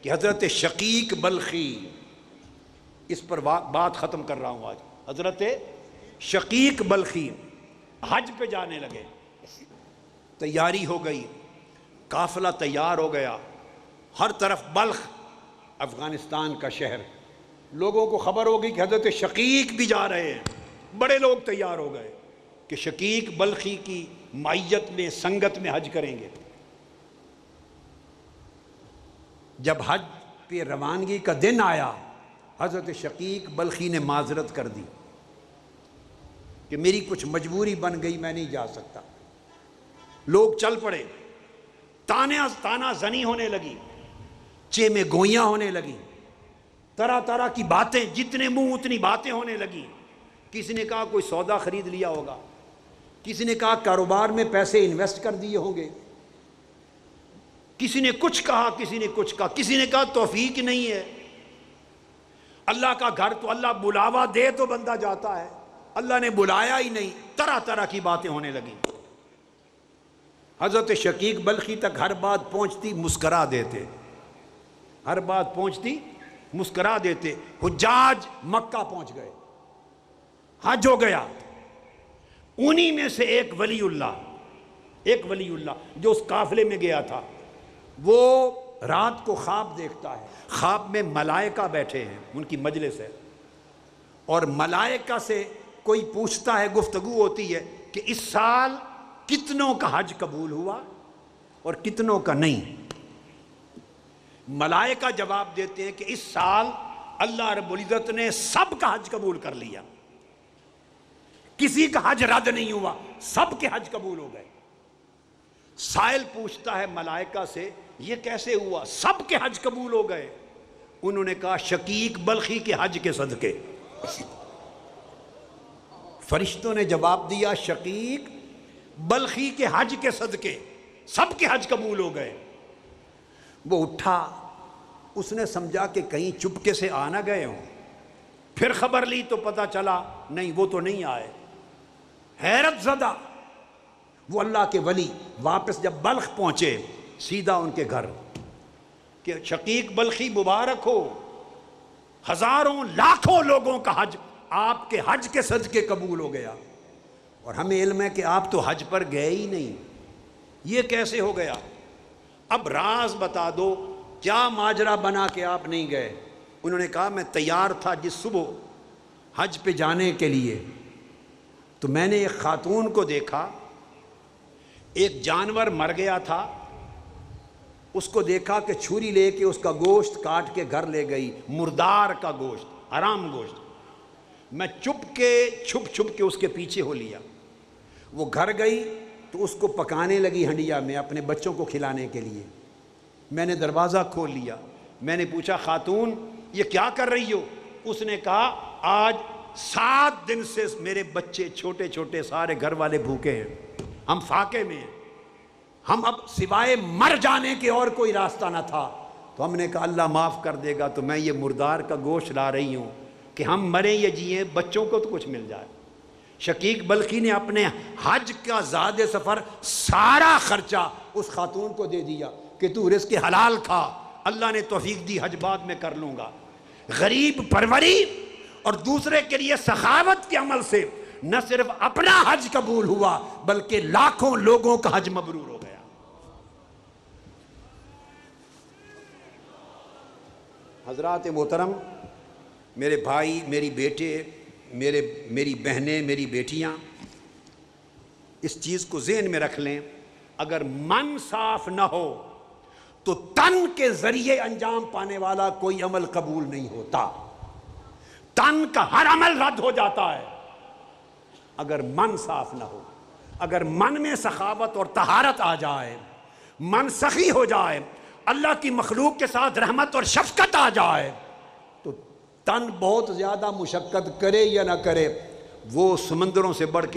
کہ حضرت شقیق بلخی، اس پر بات ختم کر رہا ہوں آج، حضرت شقیق بلخی حج پہ جانے لگے، تیاری ہو گئی، قافلہ تیار ہو گیا، ہر طرف بلخ افغانستان کا شہر، لوگوں کو خبر ہوگی کہ حضرت شقیق بھی جا رہے ہیں، بڑے لوگ تیار ہو گئے کہ شقیق بلخی کی معیت میں سنگت میں حج کریں گے۔ جب حج پہ روانگی کا دن آیا، حضرت شقیق بلخی نے معذرت کر دی کہ میری کچھ مجبوری بن گئی، میں نہیں جا سکتا۔ لوگ چل پڑے، تانا زنی ہونے لگی، چے میں گوئیاں ہونے لگی، طرح طرح کی باتیں، جتنے منہ اتنی باتیں ہونے لگی۔ کسی نے کہا کوئی سودا خرید لیا ہوگا، کسی نے کہا کاروبار میں پیسے انویسٹ کر دیے ہوں گے، کسی نے کچھ کہا، کسی نے کچھ کہا، کسی نے کہا توفیق نہیں ہے، اللہ کا گھر تو اللہ بلاوا دے تو بندہ جاتا ہے، اللہ نے بلایا ہی نہیں، طرح طرح کی باتیں ہونے لگیں۔ حضرت شقیق بلخی تک ہر بات پہنچتی مسکرا دیتے، ہر بات پہنچتی مسکرا دیتے۔ حجاج مکہ پہنچ گئے، حج ہو گیا، انہی میں سے ایک ولی اللہ جو اس قافلے میں گیا تھا، وہ رات کو خواب دیکھتا ہے، خواب میں ملائکہ بیٹھے ہیں، ان کی مجلس ہے، اور ملائکہ سے کوئی پوچھتا ہے، گفتگو ہوتی ہے کہ اس سال کتنوں کا حج قبول ہوا اور کتنوں کا نہیں۔ ملائکہ جواب دیتے ہیں کہ اس سال اللہ رب العزت نے سب کا حج قبول کر لیا، کسی کا حج رد نہیں ہوا، سب کے حج قبول ہو گئے۔ سائل پوچھتا ہے ملائکہ سے، یہ کیسے ہوا، سب کے حج قبول ہو گئے؟ انہوں نے کہا شقیق بلخی کے حج کے صدقے۔ فرشتوں نے جواب دیا شقیق بلخی کے حج کے صدقے سب کے حج قبول ہو گئے۔ وہ اٹھا، اس نے سمجھا کہ کہیں چپکے سے آ نہ گئے ہوں، پھر خبر لی تو پتہ چلا نہیں، وہ تو نہیں آئے۔ حیرت زدہ وہ اللہ کے ولی واپس جب بلخ پہنچے، سیدھا ان کے گھر کہ شقیق بلخی مبارک ہو، ہزاروں لاکھوں لوگوں کا حج آپ کے حج کے صدقے قبول ہو گیا، اور ہمیں علم ہے کہ آپ تو حج پر گئے ہی نہیں، یہ کیسے ہو گیا؟ اب راز بتا دو، کیا ماجرا بنا کہ آپ نہیں گئے؟ انہوں نے کہا میں تیار تھا جس صبح حج پہ جانے کے لیے، تو میں نے ایک خاتون کو دیکھا، ایک جانور مر گیا تھا، اس کو دیکھا کہ چھری لے کے اس کا گوشت کاٹ کے گھر لے گئی، مردار کا گوشت، حرام گوشت۔ میں چھپ کے اس کے پیچھے ہو لیا، وہ گھر گئی تو اس کو پکانے لگی ہنڈیا میں اپنے بچوں کو کھلانے کے لیے۔ میں نے دروازہ کھول لیا، میں نے پوچھا خاتون یہ کیا کر رہی ہو؟ اس نے کہا آج 7 دن سے میرے بچے چھوٹے چھوٹے سارے گھر والے بھوکے ہیں، ہم فاقے میں ہیں، ہم اب سوائے مر جانے کے اور کوئی راستہ نہ تھا، تو ہم نے کہا اللہ معاف کر دے گا، تو میں یہ مردار کا گوشت لا رہی ہوں کہ ہم مریں یا جیئیں بچوں کو تو کچھ مل جائے۔ شقیق بلخی نے اپنے حج کا زاد سفر سارا خرچہ اس خاتون کو دے دیا کہ تو رزق حلال کھا، اللہ نے توفیق دی حج بعد میں کر لوں گا۔ غریب پروری اور دوسرے کے لیے سخاوت کے عمل سے نہ صرف اپنا حج قبول ہوا بلکہ لاکھوں لوگوں کا حج مبرور ہو گیا۔ حضرات محترم، میرے بھائی، میری بیٹے، میری بہنیں، میری بیٹیاں، اس چیز کو ذہن میں رکھ لیں، اگر من صاف نہ ہو تو تن کے ذریعے انجام پانے والا کوئی عمل قبول نہیں ہوتا، تن کا ہر عمل رد ہو جاتا ہے اگر من صاف نہ ہو۔ اگر من میں سخاوت اور طہارت آ جائے، من سخی ہو جائے، اللہ کی مخلوق کے ساتھ رحمت اور شفقت آ جائے، تو تن بہت زیادہ مشقت کرے یا نہ کرے، وہ سمندروں سے بڑھ کے